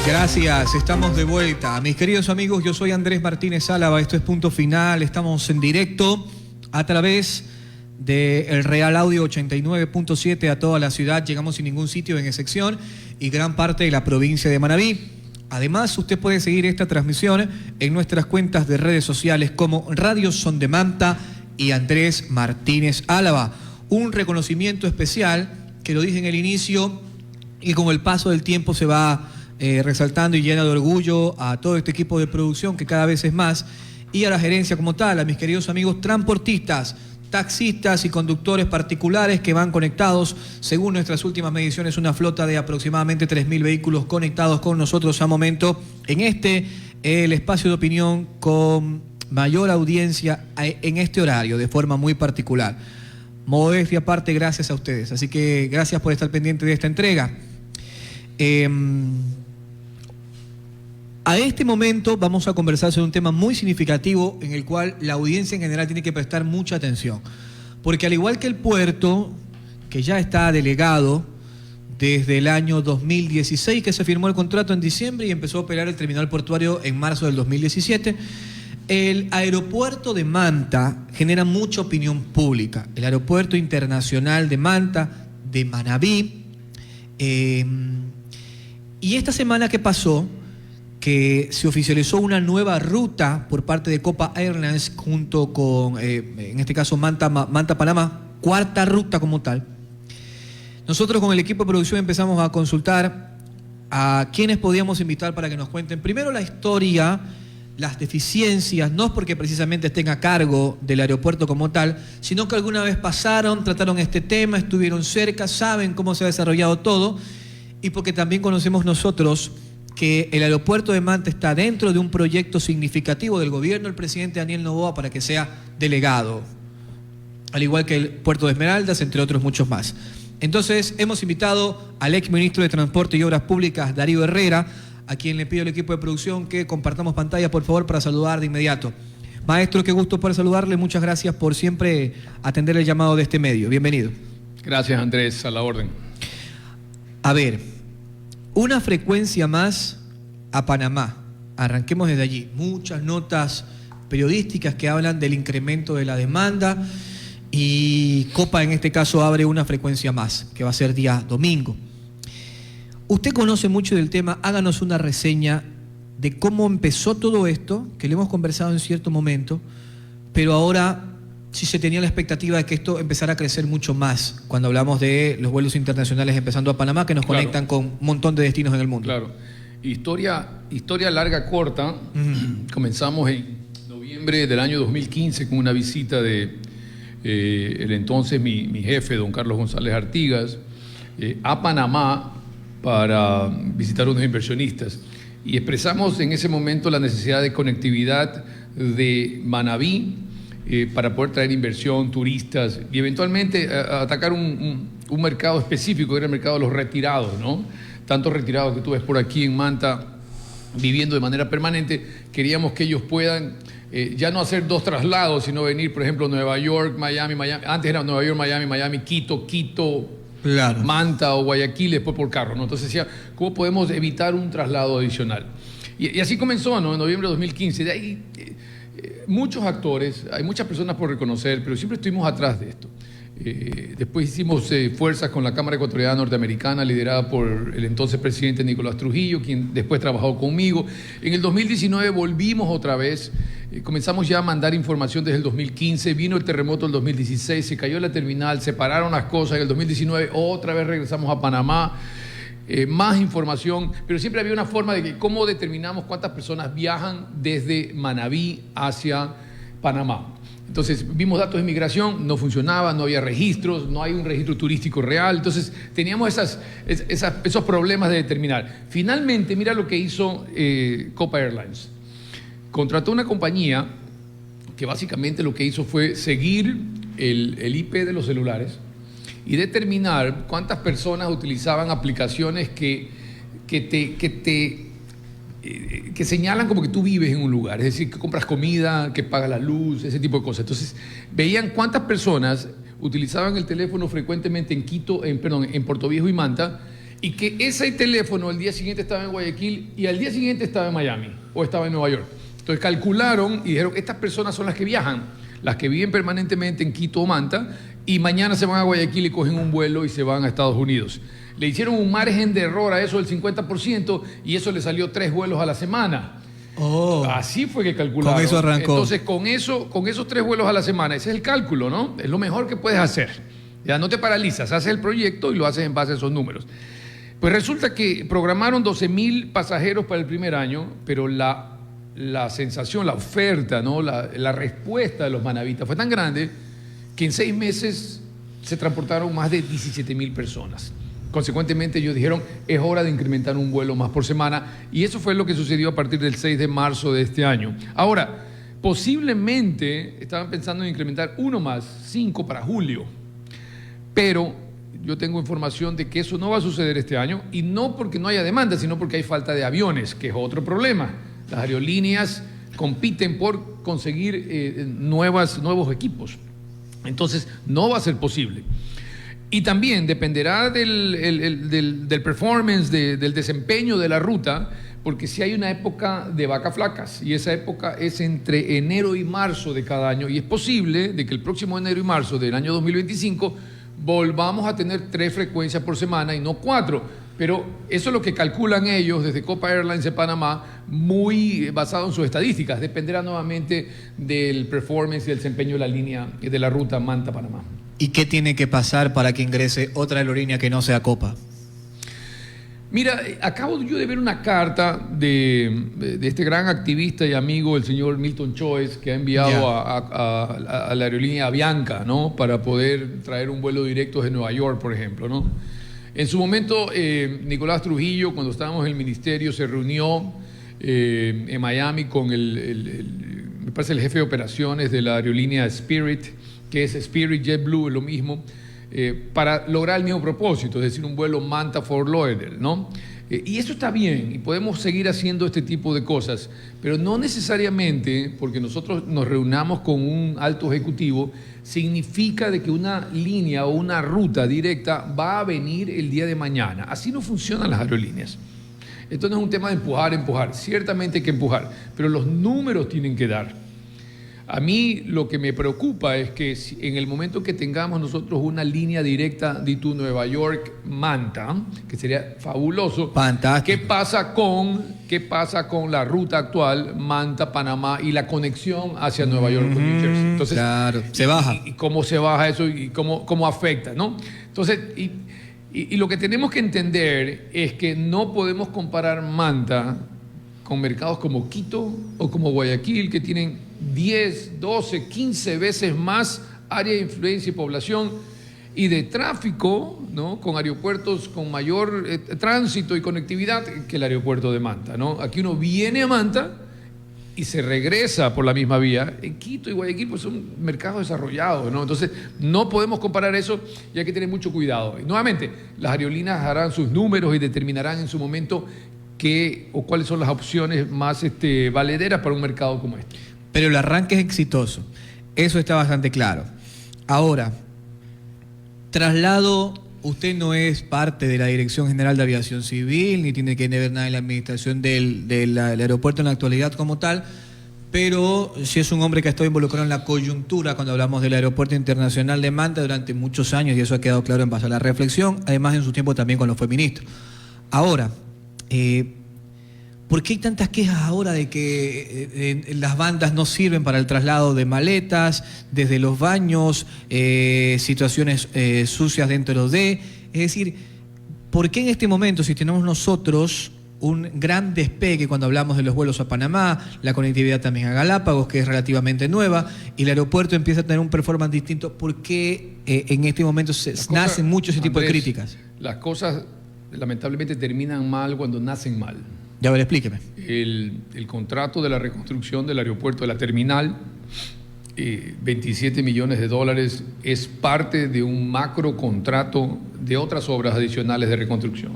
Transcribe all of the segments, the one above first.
Gracias, estamos de vuelta. Mis queridos amigos, yo soy Andrés Martínez Álava, esto es Punto Final, estamos en directo a través del Real Audio 89.7 a toda la ciudad, llegamos sin ningún sitio en excepción y gran parte de la provincia de Manabí. Además, usted puede seguir esta transmisión en nuestras cuentas de redes sociales como Radio Son de Manta y Andrés Martínez Álava. Un reconocimiento especial, que lo dije en el inicio, y con el paso del tiempo se va resaltando y llena de orgullo a todo este equipo de producción que cada vez es más, y a la gerencia como tal, a mis queridos amigos transportistas, taxistas y conductores particulares que van conectados, según nuestras últimas mediciones, una flota de aproximadamente 3.000 vehículos conectados con nosotros a momento en el espacio de opinión con mayor audiencia en este horario, de forma muy particular. Modestia aparte, gracias a ustedes, así que gracias por estar pendiente de esta entrega. A este momento vamos a conversar sobre un tema muy significativo en el cual la audiencia en general tiene que prestar mucha atención. Porque al igual que el puerto, que ya está delegado desde el año 2016, que se firmó el contrato en diciembre y empezó a operar el terminal portuario en marzo del 2017, el aeropuerto de Manta genera mucha opinión pública. El aeropuerto internacional de Manta, de Manabí. Y esta semana que pasó, que se oficializó una nueva ruta por parte de Copa Airlines junto con, en este caso, Manta-Panamá, cuarta ruta como tal. Nosotros con el equipo de producción empezamos a consultar a quienes podíamos invitar para que nos cuenten primero la historia, las deficiencias, no porque precisamente estén a cargo del aeropuerto como tal, sino que alguna vez pasaron, trataron este tema, estuvieron cerca, saben cómo se ha desarrollado todo, y porque también conocemos nosotros que el aeropuerto de Manta está dentro de un proyecto significativo del gobierno del presidente Daniel Noboa para que sea delegado, al igual que el puerto de Esmeraldas, entre otros muchos más. Entonces hemos invitado al ex ministro de Transporte y Obras Públicas, Darío Herrera, a quien le pido al equipo de producción que compartamos pantalla, por favor, para saludar de inmediato. Maestro, qué gusto poder saludarle, muchas gracias por siempre atender el llamado de este medio. Bienvenido. Gracias, Andrés, a la orden. A ver, una frecuencia más a Panamá. Arranquemos desde allí. Muchas notas periodísticas que hablan del incremento de la demanda y Copa en este caso abre una frecuencia más, que va a ser día domingo. Usted conoce mucho del tema, háganos una reseña de cómo empezó todo esto, que lo hemos conversado en cierto momento, pero ahora sí se tenía la expectativa de que esto empezara a crecer mucho más cuando hablamos de los vuelos internacionales empezando a Panamá, que nos conectan con un montón de destinos en el mundo. Claro. Historia larga, corta. Comenzamos en noviembre del año 2015 con una visita de el entonces mi jefe, don Carlos González Artigas, a Panamá para visitar a unos inversionistas. Y expresamos en ese momento la necesidad de conectividad de Manabí, para poder traer inversión, turistas y eventualmente atacar un mercado específico, que era el mercado de los retirados, ¿no? Tantos retirados que tú ves por aquí en Manta viviendo de manera permanente, queríamos que ellos puedan ya no hacer dos traslados, sino venir, por ejemplo, Nueva York, Miami, antes era Nueva York, Miami, Quito, claro, Manta o Guayaquil, después por carro, ¿no? Entonces decía, ¿cómo podemos evitar un traslado adicional? Y así comenzó, ¿no? En noviembre de 2015. De ahí muchos actores, hay muchas personas por reconocer, pero siempre estuvimos atrás de esto. Después hicimos fuerzas con la Cámara Ecuatoriana Norteamericana, liderada por el entonces presidente Nicolás Trujillo, quien después trabajó conmigo. En el 2019 volvimos otra vez, comenzamos ya a mandar información desde el 2015, vino el terremoto del 2016, se cayó la terminal, se pararon las cosas, en el 2019 otra vez regresamos a Panamá. Más información, pero siempre había una forma de que cómo determinamos cuántas personas viajan desde Manabí hacia Panamá. Entonces vimos datos de migración, no funcionaba, no había registros, no hay un registro turístico real, entonces teníamos esos problemas de determinar. Finalmente, mira lo que hizo Copa Airlines. Contrató una compañía que básicamente lo que hizo fue seguir el IP de los celulares y determinar cuántas personas utilizaban aplicaciones que señalan como que tú vives en un lugar, es decir, que compras comida, que pagas la luz, ese tipo de cosas. Entonces, veían cuántas personas utilizaban el teléfono frecuentemente en Quito, en Puerto Viejo y Manta, Y que ese teléfono el día siguiente estaba en Guayaquil y al día siguiente estaba en Miami o estaba en Nueva York. Entonces calcularon y dijeron, estas personas son las que viajan, las que viven permanentemente en Quito o Manta, y mañana se van a Guayaquil y cogen un vuelo y se van a Estados Unidos. Le hicieron un margen de error a eso del 50% y eso le salió 3 vuelos a la semana. Oh, Así fue que calcularon. con eso arrancó. Entonces, con esos 3 vuelos a la semana, ese es el cálculo, ¿no? Es lo mejor que puedes hacer. Ya no te paralizas, haces el proyecto y lo haces en base a esos números. Pues resulta que programaron 12,000 pasajeros para el primer año, pero la sensación, la oferta, ¿no? la respuesta de los manavitas fue tan grande que en 6 meses se transportaron más de 17,000 personas. Consecuentemente ellos dijeron, es hora de incrementar un vuelo más por semana, y eso fue lo que sucedió a partir del 6 de marzo de este año. Ahora, posiblemente estaban pensando en incrementar uno más, 5 para julio, pero yo tengo información de que eso no va a suceder este año, y no porque no haya demanda, sino porque hay falta de aviones, que es otro problema. Las aerolíneas compiten por conseguir nuevos equipos. Entonces, no va a ser posible. Y también dependerá del performance, del desempeño de la ruta, porque si hay una época de vacas flacas, y esa época es entre enero y marzo de cada año, y es posible de que el próximo enero y marzo del año 2025 volvamos a tener 3 frecuencias por semana y no 4. Pero eso es lo que calculan ellos desde Copa Airlines de Panamá, muy basado en sus estadísticas. Dependerá nuevamente del performance y del desempeño de la línea de la ruta Manta-Panamá. ¿Y qué tiene que pasar para que ingrese otra aerolínea que no sea Copa? Mira, acabo yo de ver una carta de este gran activista y amigo, el señor Milton Choice, que ha enviado a la aerolínea Avianca, ¿no? Para poder traer un vuelo directo desde Nueva York, por ejemplo, ¿no? En su momento, Nicolás Trujillo, cuando estábamos en el ministerio, se reunió en Miami con me parece el jefe de operaciones de la aerolínea Spirit, que es Spirit JetBlue, es lo mismo, para lograr el mismo propósito, es decir, un vuelo Manta-Fort Lauderdale, ¿no? Y eso está bien, y podemos seguir haciendo este tipo de cosas, pero no necesariamente porque nosotros nos reunamos con un alto ejecutivo, significa de que una línea o una ruta directa va a venir el día de mañana. Así no funcionan las aerolíneas. Esto no es un tema de empujar, ciertamente hay que empujar, pero los números tienen que dar. A mí lo que me preocupa es que en el momento que tengamos nosotros una línea directa de Nueva York-Manta, que sería fabuloso, fantástico. ¿Qué pasa con la ruta actual Manta-Panamá y la conexión hacia Nueva York con New Jersey? Entonces, claro, se baja. ¿Y cómo se baja eso y cómo afecta, ¿no? Entonces, y lo que tenemos que entender es que no podemos comparar Manta con mercados como Quito o como Guayaquil, que tienen 10, 12, 15 veces más área de influencia y población y de tráfico, ¿no? Con aeropuertos con mayor tránsito y conectividad que el aeropuerto de Manta, ¿no? Aquí uno viene a Manta y se regresa por la misma vía. En Quito y Guayaquil pues son mercados desarrollados, ¿no? Entonces no podemos comparar eso y hay que tener mucho cuidado. Y nuevamente, las aerolíneas harán sus números y determinarán en su momento qué o cuáles son las opciones más valederas para un mercado como este. Pero el arranque es exitoso, eso está bastante claro. Ahora, traslado, usted no es parte de la Dirección General de Aviación Civil, ni tiene que ver nada en la administración del aeropuerto en la actualidad como tal, pero sí es un hombre que ha estado involucrado en la coyuntura cuando hablamos del Aeropuerto Internacional de Manta durante muchos años, y eso ha quedado claro en base a la reflexión, además en su tiempo también cuando fue ministro. Ahora, ¿por qué hay tantas quejas ahora de que las bandas no sirven para el traslado de maletas, desde los baños, situaciones sucias dentro de? Es decir, ¿por qué en este momento, si tenemos nosotros un gran despegue cuando hablamos de los vuelos a Panamá, la conectividad también a Galápagos, que es relativamente nueva, y el aeropuerto empieza a tener un performance distinto, ¿por qué en este momento nacen mucho ese tipo de críticas? Las cosas lamentablemente terminan mal cuando nacen mal. Ya, a ver, explíqueme. El contrato de la reconstrucción del aeropuerto de la terminal, 27 millones de dólares, es parte de un macro contrato de otras obras adicionales de reconstrucción,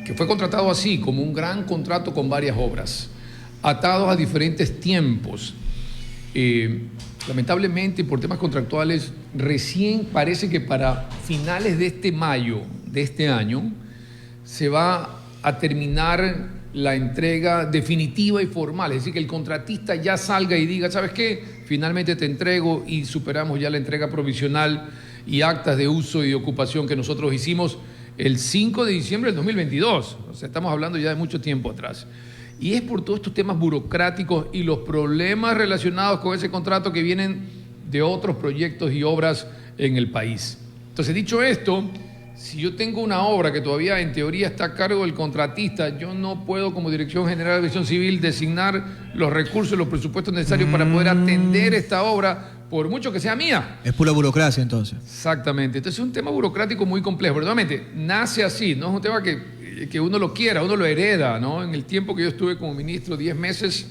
que fue contratado así, como un gran contrato con varias obras, atados a diferentes tiempos. Lamentablemente, por temas contractuales, recién parece que para finales de mayo de este año, se va a terminar la entrega definitiva y formal, es decir, que el contratista ya salga y diga, ¿sabes qué? Finalmente te entrego, y superamos ya la entrega provisional y actas de uso y de ocupación que nosotros hicimos el 5 de diciembre del 2022. O sea, estamos hablando ya de mucho tiempo atrás. Y es por todos estos temas burocráticos y los problemas relacionados con ese contrato que vienen de otros proyectos y obras en el país. Entonces, dicho esto, si yo tengo una obra que todavía en teoría está a cargo del contratista, yo no puedo como Dirección General de Aviación Civil designar los recursos, los presupuestos necesarios para poder atender esta obra, por mucho que sea mía. Es pura burocracia entonces. Exactamente. Entonces es un tema burocrático muy complejo. Pero nuevamente, nace así, no es un tema que uno lo quiera, uno lo hereda, ¿no? En el tiempo que yo estuve como ministro, 10 meses,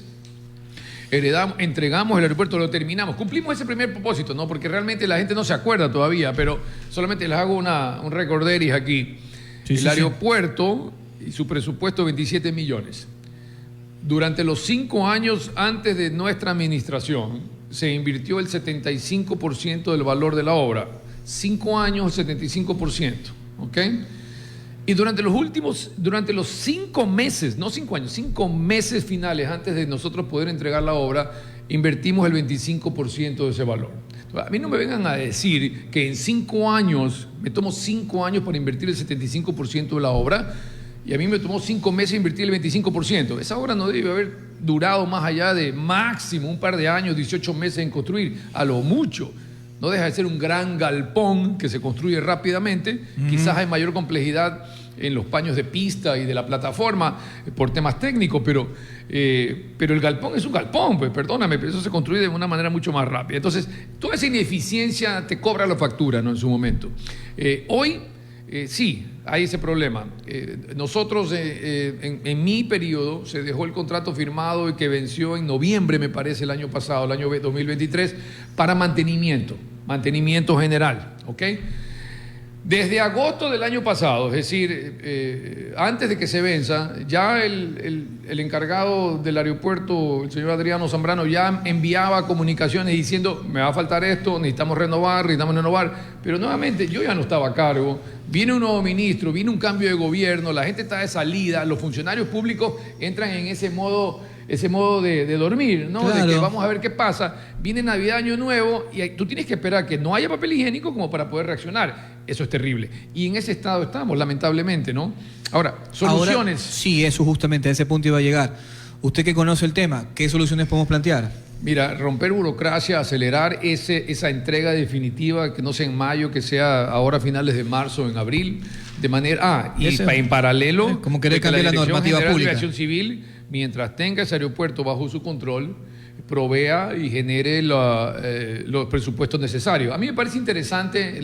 entregamos el aeropuerto, lo terminamos, cumplimos ese primer propósito, ¿no? Porque realmente la gente no se acuerda todavía, pero solamente les hago un recorderis aquí. El aeropuerto y su presupuesto 27 millones. Durante los 5 años antes de nuestra administración se invirtió el 75% del valor de la obra. 5 años, 75%, ¿ok? Y durante los 5 meses, no 5 años, 5 meses finales antes de nosotros poder entregar la obra, invertimos el 25% de ese valor. A mí no me vengan a decir que en 5 años, me tomo 5 años para invertir el 75% de la obra, y a mí me tomó 5 meses invertir el 25%. Esa obra no debe haber durado más allá de máximo un par de años, 18 meses en construir, a lo mucho. No deja de ser un gran galpón que se construye rápidamente. Quizás hay mayor complejidad en los paños de pista y de la plataforma por temas técnicos, pero el galpón es un galpón, pues perdóname, pero eso se construye de una manera mucho más rápida. Entonces, toda esa ineficiencia te cobra la factura, ¿no? En su momento. Hoy, sí, hay ese problema. Nosotros, en mi periodo, se dejó el contrato firmado y que venció en noviembre, me parece, el año pasado, el año 2023, para mantenimiento general, ¿ok? Desde agosto del año pasado, es decir, antes de que se venza, ya el encargado del aeropuerto, el señor Adriano Zambrano, ya enviaba comunicaciones diciendo, me va a faltar esto, necesitamos renovar, pero nuevamente yo ya no estaba a cargo, viene un nuevo ministro, viene un cambio de gobierno, la gente está de salida, los funcionarios públicos entran en ese modo de dormir, ¿no? Claro. De que vamos a ver qué pasa, viene Navidad, Año Nuevo, y tú tienes que esperar que no haya papel higiénico como para poder reaccionar. Eso es terrible. Y en ese estado estamos, lamentablemente, ¿no? Ahora, soluciones. Sí, eso justamente, a ese punto iba a llegar. Usted que conoce el tema, ¿qué soluciones podemos plantear? Mira, romper burocracia, acelerar esa entrega definitiva, que no sea en mayo, que sea ahora a finales de marzo o en abril, de manera... en paralelo... Como querer cambiar la normativa pública. La Aviación Civil, mientras tenga ese aeropuerto bajo su control, provea y genere los presupuestos necesarios. A mí me parece interesante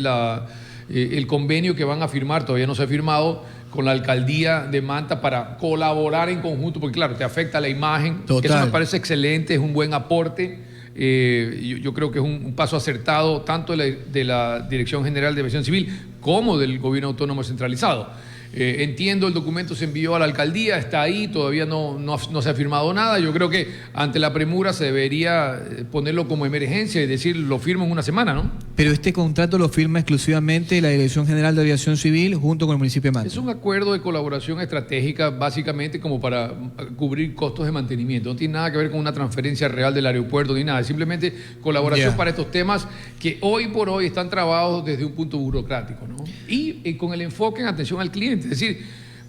el convenio que van a firmar, todavía no se ha firmado, con la alcaldía de Manta para colaborar en conjunto, porque claro, te afecta la imagen. Total. Eso me parece excelente, es un buen aporte. Yo creo que es un paso acertado tanto de la Dirección General de Aviación Civil como del Gobierno Autónomo Centralizado. Entiendo, el documento se envió a la alcaldía, está ahí, todavía no se ha firmado nada. Yo creo que ante la premura se debería ponerlo como emergencia y decir, lo firmo en una semana, ¿no? Pero este contrato lo firma exclusivamente la Dirección General de Aviación Civil junto con el municipio de Manta. Es un acuerdo de colaboración estratégica básicamente como para cubrir costos de mantenimiento. No tiene nada que ver con una transferencia real del aeropuerto ni nada. Es simplemente colaboración para estos temas que hoy por hoy están trabados desde un punto burocrático, ¿no? Y con el enfoque en atención al cliente. Es decir,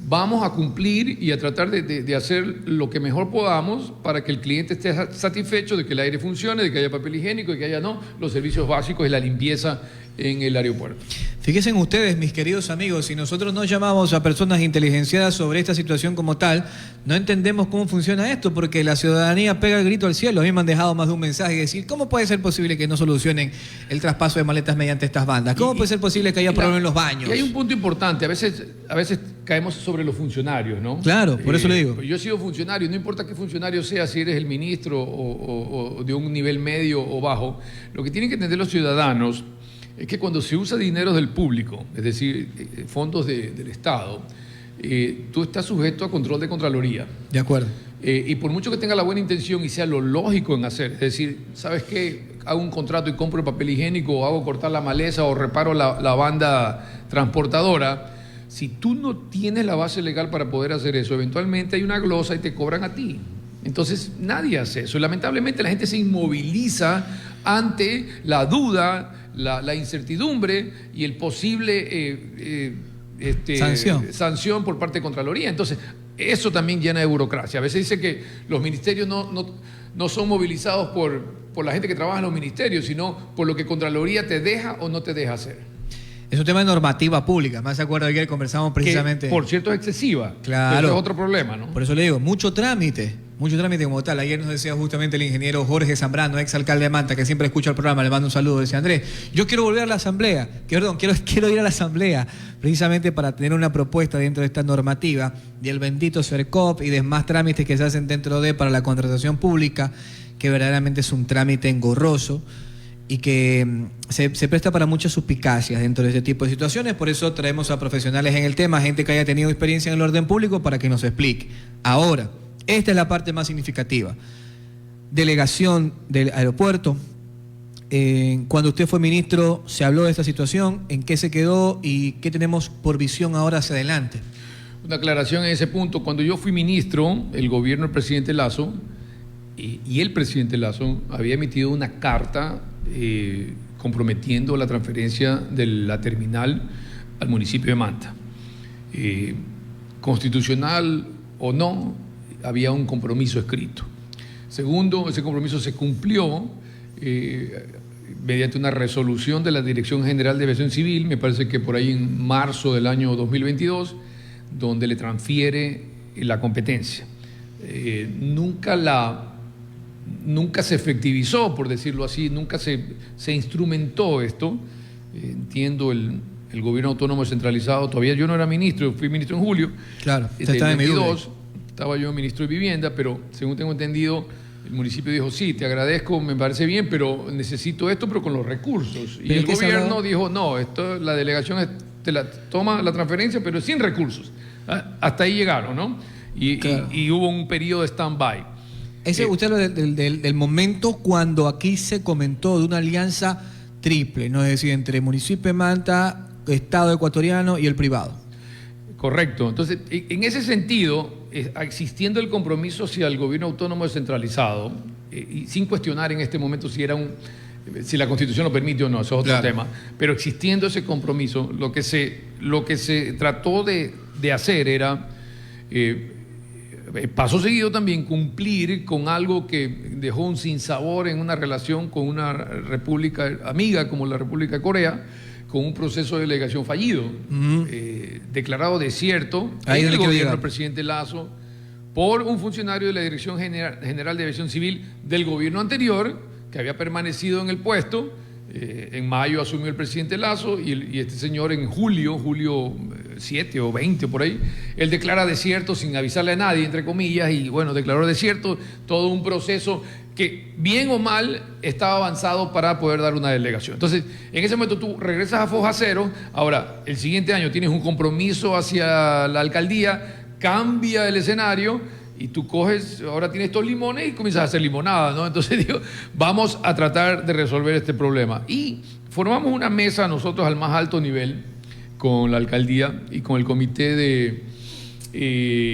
vamos a cumplir y a tratar de hacer lo que mejor podamos para que el cliente esté satisfecho de que el aire funcione, de que haya papel higiénico y que haya los servicios básicos y la limpieza en el aeropuerto. Fíjense ustedes, mis queridos amigos, si nosotros no llamamos a personas inteligenciadas sobre esta situación como tal, no entendemos cómo funciona esto, porque la ciudadanía pega el grito al cielo. A mí me han dejado más de un mensaje y decir, ¿cómo puede ser posible que no solucionen el traspaso de maletas mediante estas bandas? ¿Cómo puede ser posible que haya problemas en los baños? Y hay un punto importante, a veces caemos sobre los funcionarios, ¿no? Claro, por eso le digo. Yo he sido funcionario, no importa qué funcionario sea, si eres el ministro o de un nivel medio o bajo, lo que tienen que entender los ciudadanos es que cuando se usa dinero del público, es decir, fondos del Estado, tú estás sujeto a control de Contraloría. De acuerdo. Y por mucho que tenga la buena intención y sea lo lógico en hacer, es decir, ¿sabes qué? Hago un contrato y compro el papel higiénico, o hago cortar la maleza, o reparo la banda transportadora. si tú no tienes la base legal para poder hacer eso, eventualmente hay una glosa y te cobran a ti. Entonces nadie hace eso. Y lamentablemente la gente se inmoviliza ante la duda, la incertidumbre y el posible sanción por parte de Contraloría. Entonces eso también llena de burocracia. A veces dice que los ministerios no son movilizados por la gente que trabaja en los ministerios, sino por lo que Contraloría te deja o no te deja hacer. Es un tema de normativa pública. Más de acuerdo, ayer conversamos precisamente. Que, por cierto, es excesiva. Claro. Eso es otro problema, ¿no? Por eso le digo, mucho trámite como tal. Ayer nos decía justamente el ingeniero Jorge Zambrano, ex alcalde de Manta, que siempre escucha el programa, le mando un saludo. Decía, Andrés, yo quiero volver a la asamblea, quiero ir a la asamblea, precisamente para tener una propuesta dentro de esta normativa del bendito CERCOP y demás trámites que se hacen dentro para la contratación pública, que verdaderamente es un trámite engorroso y que se presta para muchas suspicacias dentro de este tipo de situaciones. Por eso traemos a profesionales en el tema, gente que haya tenido experiencia en el orden público, para que nos explique. Ahora, esta es la parte más significativa. Delegación del aeropuerto. Cuando usted fue ministro, se habló de esta situación, ¿en qué se quedó y qué tenemos por visión ahora hacia adelante? Una aclaración en ese punto. Cuando yo fui ministro, el gobierno del presidente Lasso y el presidente Lasso había emitido una carta comprometiendo la transferencia de la terminal al municipio de Manta. Constitucional o no, había un compromiso escrito. Segundo, ese compromiso se cumplió mediante una resolución de la Dirección General de Aviación Civil, me parece que por ahí en marzo del año 2022, donde le transfiere la competencia. Nunca se efectivizó, por decirlo así, nunca se instrumentó esto. Entiendo el gobierno autónomo descentralizado, todavía yo no era ministro, fui ministro en julio. Claro, del 22, estaba yo ministro de Vivienda, pero según tengo entendido, el municipio dijo, sí, te agradezco, me parece bien, pero necesito esto, pero con los recursos. Y el gobierno dijo, no, la delegación te la toma la transferencia, pero sin recursos. Hasta ahí llegaron, ¿no? Y hubo un periodo de stand-by. Usted habla del momento cuando aquí se comentó de una alianza triple, ¿no? Es decir, entre municipio de Manta, Estado ecuatoriano y el privado. Correcto. Entonces, en ese sentido, existiendo el compromiso hacia el gobierno autónomo descentralizado, y sin cuestionar en este momento si la Constitución lo permite o no, eso es otro tema, pero existiendo ese compromiso, lo que se trató de hacer era, paso seguido también, cumplir con algo que dejó un sinsabor en una relación con una república amiga como la República de Corea, con un proceso de delegación fallido, declarado desierto en el gobierno del presidente Lasso por un funcionario de la Dirección General de Aviación Civil del gobierno anterior, que había permanecido en el puesto. En mayo asumió el presidente Lasso y este señor en julio 7 o 20 por ahí, él declara desierto sin avisarle a nadie, entre comillas, y bueno, declaró desierto todo un proceso que bien o mal estaba avanzado para poder dar una delegación. Entonces, en ese momento tú regresas a foja cero, ahora el siguiente año tienes un compromiso hacia la alcaldía, cambia el escenario y tú coges, ahora tienes estos limones y comienzas a hacer limonada, ¿no? Entonces digo, vamos a tratar de resolver este problema. Y formamos una mesa nosotros al más alto nivel con la alcaldía y con el comité de...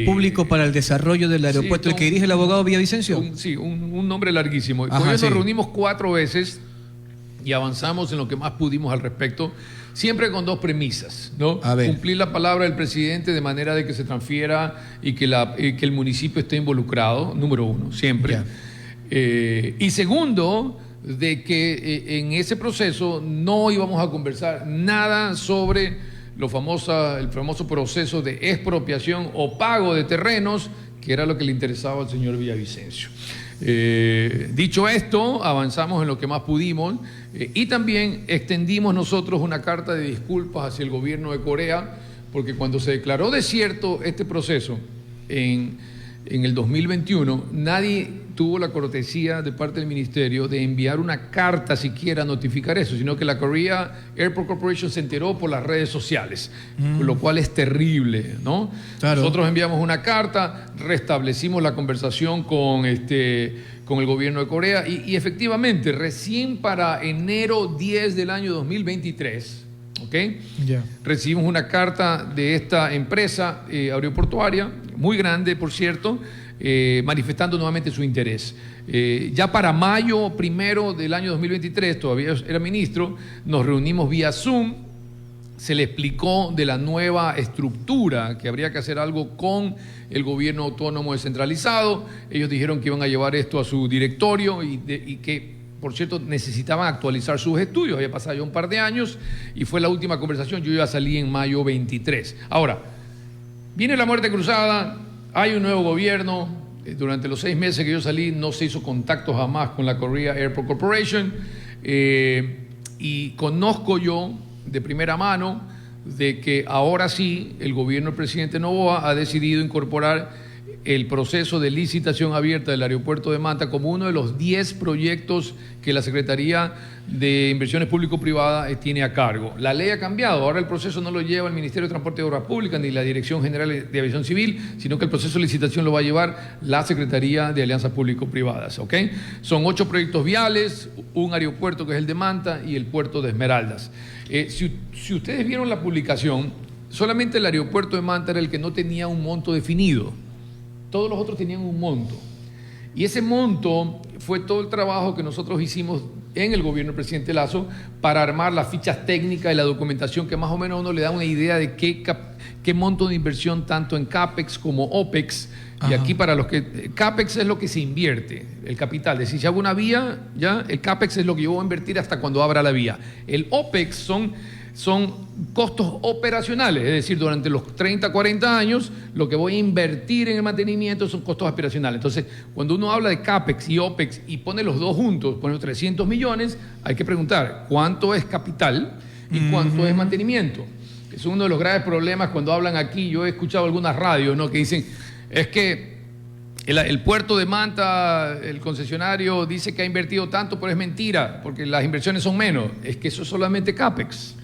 Público para el desarrollo del aeropuerto, sí, el que dirige el abogado Villavicencio. Un nombre larguísimo. Con ellos nos reunimos 4 veces y avanzamos en lo que más pudimos al respecto, siempre con 2 premisas, ¿no? Cumplir la palabra del presidente de manera de que se transfiera y que el municipio esté involucrado, número 1, siempre. Y segundo, de que en ese proceso no íbamos a conversar nada sobre el famoso proceso de expropiación o pago de terrenos, que era lo que le interesaba al señor Villavicencio. Dicho esto, avanzamos en lo que más pudimos y también extendimos nosotros una carta de disculpas hacia el gobierno de Corea, porque cuando se declaró desierto este proceso en el 2021, nadie tuvo la cortesía de parte del ministerio de enviar una carta siquiera a notificar eso, sino que la Korea Airport Corporation se enteró por las redes sociales, lo cual es terrible, ¿no? Claro. Nosotros enviamos una carta, restablecimos la conversación con el gobierno de Corea y efectivamente recién para enero 10 del año 2023, ¿ok? Recibimos una carta de esta empresa aeroportuaria, muy grande, por cierto, manifestando nuevamente su interés. Ya para mayo 1 del año 2023, todavía era ministro, nos reunimos vía Zoom, se le explicó de la nueva estructura, que habría que hacer algo con el gobierno autónomo descentralizado. Ellos dijeron que iban a llevar esto a su directorio y que, por cierto, necesitaban actualizar sus estudios. Había pasado ya un par de años y fue la última conversación. Yo ya salí en mayo 23. Ahora, viene la muerte cruzada, hay un nuevo gobierno. Durante los 6 meses que yo salí no se hizo contacto jamás con la Korea Airport Corporation, y conozco yo de primera mano de que ahora sí el gobierno del presidente Noboa ha decidido incorporar el proceso de licitación abierta del aeropuerto de Manta como uno de los 10 proyectos que la Secretaría de Inversiones Público-Privadas tiene a cargo. La ley ha cambiado, ahora el proceso no lo lleva el Ministerio de Transporte y Obras Públicas ni la Dirección General de Aviación Civil, sino que el proceso de licitación lo va a llevar la Secretaría de Alianzas Público-Privadas, ¿ok? Son 8 proyectos viales, un aeropuerto que es el de Manta y el puerto de Esmeraldas. Si ustedes vieron la publicación, solamente el aeropuerto de Manta era el que no tenía un monto definido. Todos los otros tenían un monto. Y ese monto fue todo el trabajo que nosotros hicimos en el gobierno del presidente Lasso para armar las fichas técnicas y la documentación que más o menos a uno le da una idea de qué monto de inversión tanto en CAPEX como OPEX. Ajá. Y aquí para los que... CAPEX es lo que se invierte, el capital. Es decir, si hago una vía, ya el CAPEX es lo que yo voy a invertir hasta cuando abra la vía. El OPEX son costos operacionales, es decir, durante los 30, 40 años, lo que voy a invertir en el mantenimiento son costos operacionales. Entonces, cuando uno habla de CAPEX y OPEX y pone los dos juntos, pone los 300 millones, hay que preguntar cuánto es capital y cuánto es mantenimiento. Es uno de los graves problemas cuando hablan aquí. Yo he escuchado algunas radios, ¿no?, que dicen, es que el puerto de Manta, el concesionario dice que ha invertido tanto, pero es mentira, porque las inversiones son menos. Es que eso es solamente CAPEX.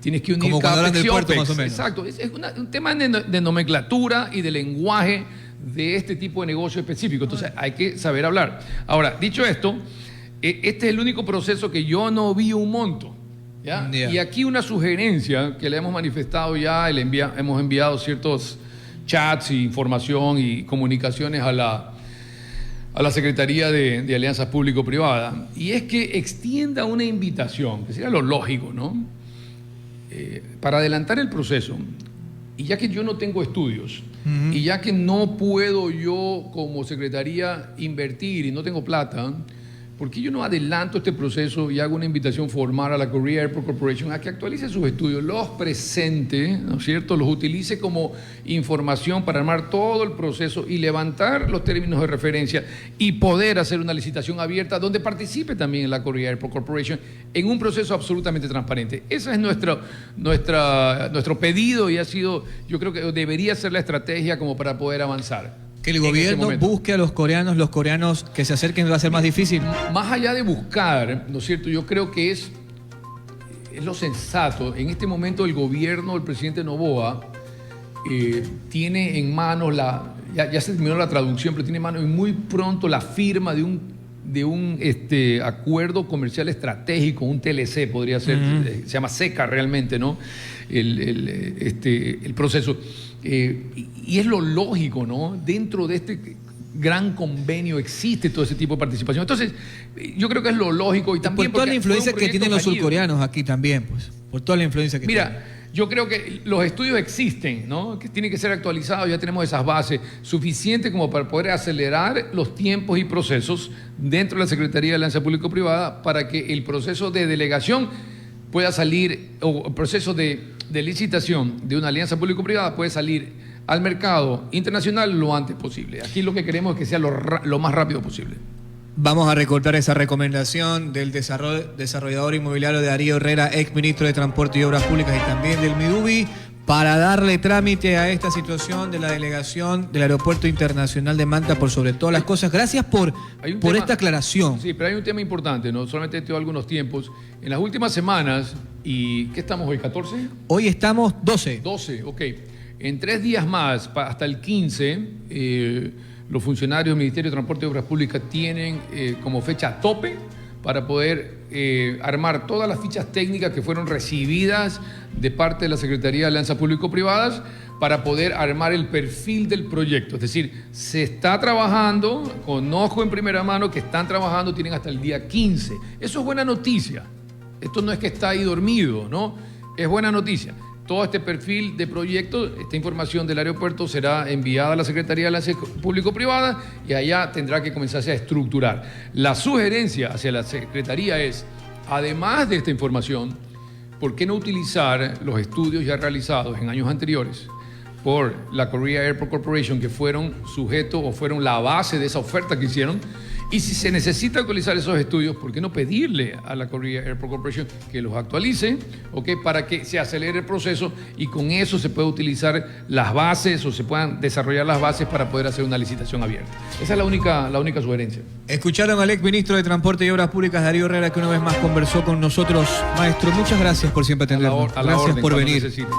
Tienes que unir CAPEX y OPEX. Más o menos. Exacto, es un tema de nomenclatura y de lenguaje de este tipo de negocio específico. Entonces hay que saber hablar. Ahora, dicho esto, este es el único proceso que yo no vi un monto, ¿ya? Yeah. Y aquí una sugerencia que le hemos manifestado ya, hemos enviado ciertos chats y información y comunicaciones a la Secretaría de Alianzas Público-Privadas, y es que extienda una invitación, que sería lo lógico, ¿no?, para adelantar el proceso. Y ya que yo no tengo estudios, y ya que no puedo yo como secretaría invertir y no tengo plata, ¿por qué yo no adelanto este proceso y hago una invitación formal a la Korea Airport Corporation a que actualice sus estudios, los presente, ¿no es cierto?, los utilice como información para armar todo el proceso y levantar los términos de referencia y poder hacer una licitación abierta donde participe también la Korea Airport Corporation en un proceso absolutamente transparente? Ese es nuestro pedido y ha sido, yo creo que debería ser la estrategia como para poder avanzar. Que el gobierno busque a los coreanos que se acerquen va a ser más difícil. Más allá de buscar, ¿no es cierto?, yo creo que es lo sensato. En este momento el gobierno del presidente Noboa tiene en manos ya se terminó la traducción, pero tiene en manos y muy pronto la firma de un acuerdo comercial estratégico, un TLC podría ser, se llama SECA realmente, ¿no?, el proceso. Y es lo lógico, ¿no? Dentro de este gran convenio existe todo ese tipo de participación. Entonces, yo creo que es lo lógico y también por toda la influencia que tienen los surcoreanos aquí también, pues, por toda la influencia que tienen. Mira, yo creo que los estudios existen, ¿no?, que tienen que ser actualizados, ya tenemos esas bases suficientes como para poder acelerar los tiempos y procesos dentro de la Secretaría de Alianza Público-Privada para que el proceso de delegación pueda salir, o el proceso de licitación de una alianza público-privada puede salir al mercado internacional lo antes posible. Aquí lo que queremos es que sea lo más rápido posible. Vamos a recordar esa recomendación del desarrollador inmobiliario de Darío Herrera, ex ministro de Transporte y Obras Públicas y también del MIDUBI, para darle trámite a esta situación de la delegación del Aeropuerto Internacional de Manta por sobre todas las cosas. Gracias por esta aclaración. Sí, pero hay un tema importante, no solamente tengo algunos tiempos. En las últimas semanas, ¿y qué estamos hoy, 14? Hoy estamos 12. 12, ok. En 3 días más, hasta el 15, los funcionarios del Ministerio de Transporte y Obras Públicas tienen como fecha tope para poder armar todas las fichas técnicas que fueron recibidas de parte de la Secretaría de Alianzas Público-Privadas para poder armar el perfil del proyecto. Es decir, se está trabajando, conozco en primera mano que están trabajando, tienen hasta el día 15. Eso es buena noticia. Esto no es que está ahí dormido, ¿no? Es buena noticia. Todo este perfil de proyecto, esta información del aeropuerto será enviada a la Secretaría de Alianzas Público-Privadas y allá tendrá que comenzarse a estructurar. La sugerencia hacia la Secretaría es, además de esta información, ¿por qué no utilizar los estudios ya realizados en años anteriores por la Korea Airport Corporation, que fueron sujetos o fueron la base de esa oferta que hicieron? Y si se necesita actualizar esos estudios, ¿por qué no pedirle a la Korea Airport Corporation que los actualice, ¿okay? Para que se acelere el proceso y con eso se pueda utilizar las bases o se puedan desarrollar las bases para poder hacer una licitación abierta? Esa es la única sugerencia. Escucharon al exministro de Transporte y Obras Públicas, Darío Herrera, que una vez más conversó con nosotros. Maestro, muchas gracias por siempre atendernos. Gracias por venir. Necesites.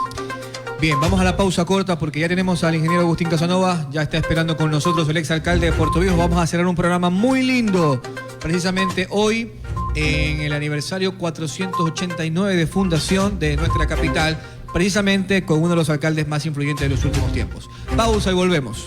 Bien, vamos a la pausa corta porque ya tenemos al ingeniero Agustín Casanova, ya está esperando con nosotros el exalcalde de Puerto Viejo. Vamos a cerrar un programa muy lindo, precisamente hoy, en el aniversario 489 de fundación de nuestra capital, precisamente con uno de los alcaldes más influyentes de los últimos tiempos. Pausa y volvemos.